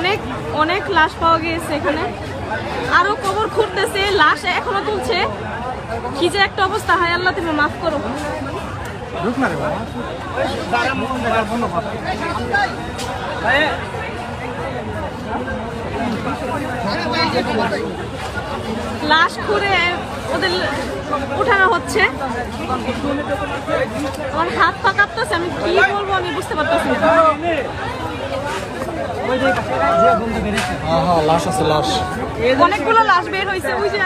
অনেক অনেক লাশ পাওয়া গিয়েছে এখানে, আরো কবর খুঁড়তেছে, লাশ এখনো তুলছে। কি যে একটা অবস্থা, হায় আল্লাহ তুমি মাফ করো। লাশ খুঁড়ে ওদের উঠানো হচ্ছে। আমার হাত পা কাঁপতেছে, আমি কি বলবো আমি বুঝতে পারতেছি না। লাশ আছে, লাশ অনেকগুলো লাশ বের হয়েছে, ওই যে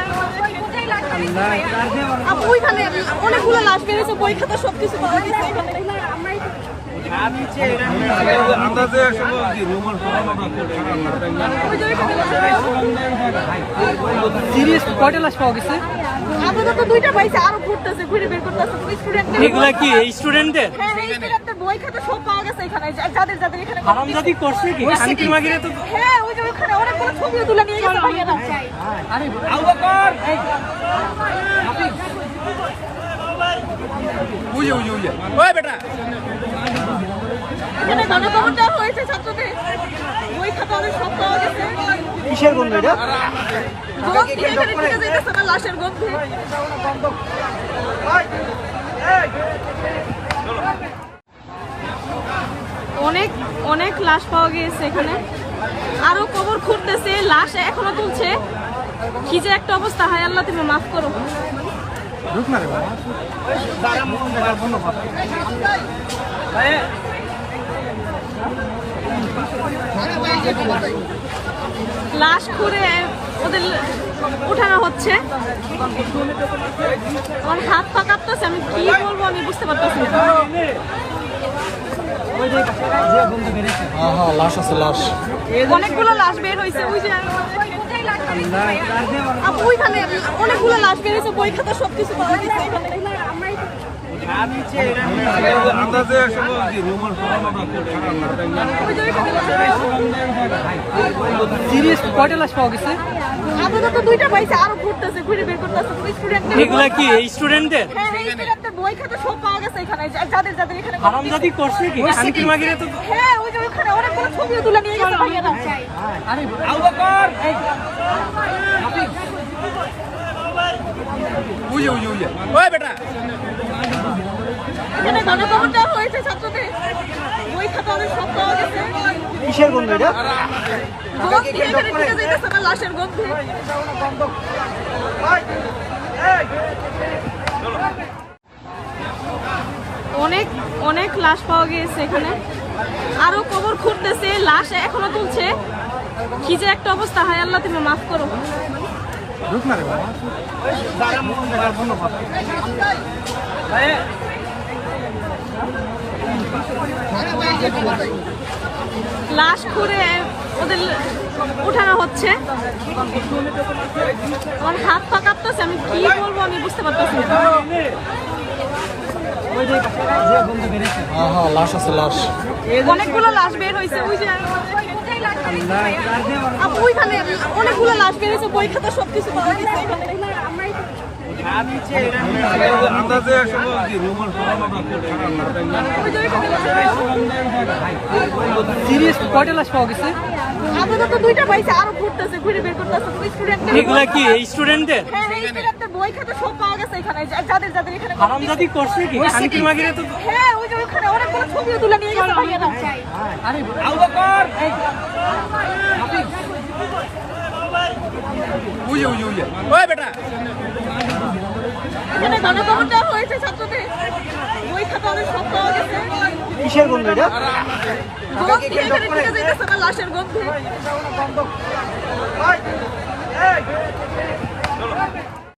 ওইখানে অনেকগুলো লাশ বের হয়েছে, বই খাতা সবকিছু পাওয়া গেছে এখানে। কয়টা লাশ পাওয়া গেছে? আপাতত দুইটা পাইছে, আরো ঘুরতেছে, ঘুরে বের করতেছে। স্টুডেন্টদের এগুলা কি স্টুডেন্টদের? হ্যাঁ, স্টুডেন্টদের বই খাতা সব পাওয়া গেছে এখানে, যাদের যাদের এখানে হারামজাদি করছে কি? শান্তির মাগিরে তো হ্যাঁ, ওই যে ওখানে অনেকগুলো ছবিও তুলে নিয়ে গেছে ভাইয়ারা। আরে আবু বকর ওই বেটা এখানে গণকবর দেওয়া হয়েছে ছাত্রদের, বই খাতা ওদের সব পাওয়া গেছে। কিসের গন্ধ এটা? গন্ধ দিয়ে এখানে ঢুকে যাইতেছে না, লাশের গন্ধ। অনেক অনেক লাশ পাওয়া গিয়েছে এখানে, আরো কবর খুঁড়তেছে, লাশ এখনো তুলছে। কি যে একটা অবস্থা, হায় আল্লাহ তুমি মাফ করো। লাশ খুঁড়ে ওদের উঠানো হচ্ছে। আমার হাত পা কাঁপতেছে, আমি কি বলবো আমি বুঝতে পারতেছি না। লাশ আছে, লাশ অনেকগুলো লাশ বের হয়েছে, ওই যে ওইখানে অনেকগুলো লাশ বের হয়েছে, বই খাতা সবকিছু পাওয়া গেছে এখানে। কয়টা লাশ পাওয়া গেছে? আপাতত দুইটা পাইছে, আরো ঘুরতেছে, ঘুরে বের করতেছে। স্টুডেন্টদের এগুলা কি স্টুডেন্টদের? হ্যাঁ, স্টুডেন্টদের বই খাতা সব পাওয়া গেছে এখানে, যাদের যাদের এখানে হারামজাদি করছে কি? শান্তির মাগিরে তো হ্যাঁ, ওই যে ওখানে অনেকগুলো ছবিও তুলে নিয়ে গেছে ভাইয়ারা। আরে আবু বকর ওই বেটা এখানে গণকবর দেওয়া হয়েছে ছাত্রদের, বই খাতা ওদের সব পাওয়া গেছে। কিসের গন্ধ এটা? গন্ধ দিয়ে এখানে ঢুকে যাইতেছে না, লাশের গন্ধ। অনেক অনেক লাশ পাওয়া গিয়েছে এখানে, আরো কবর খুঁড়তেছে, লাশ এখনো তুলছে। কি যে একটা অবস্থা, হায় আল্লাহ তুমি মাফ করো। লাশ খুঁড়ে ওদের উঠানো হচ্ছে। আমার হাত পা কাঁপতেছে, আমি কি বলবো আমি বুঝতে পারতেছি না। লাশ আছে, লাশ অনেকগুলো লাশ বের হয়েছে, ওই যে ওইখানে অনেকগুলো লাশ বের হয়েছে, বই খাতা সবকিছু পাওয়া গেছে এখানে। কয়টা লাশ পাওয়া গেছে? আপাতত দুইটা পাইছে, আরো ঘুরতেছে, ঘুরে বের করতেছে। স্টুডেন্টদের এগুলা কি স্টুডেন্টদের? হ্যাঁ, স্টুডেন্টদের বই খাতা সব পাওয়া গেছে এখানে, যাদের যাদের এখানে হারামজাদি করছে কি? শান্তির মাগিরে তো হ্যাঁ, ওই যে ওখানে অনেকগুলো ছবিও তুলে নিয়ে গেছে ভাইয়ারা। আরে আবু বকর ওই বেটা এখানে গণকবর দেওয়া হয়েছে ছাত্রদের, বই খাতা ওদের সব পাওয়া গেছে। কিসের গন্ধ এটা? গন্ধ দিয়ে এখানে ঢুকে যাইতেছে না, লাশের গন্ধ।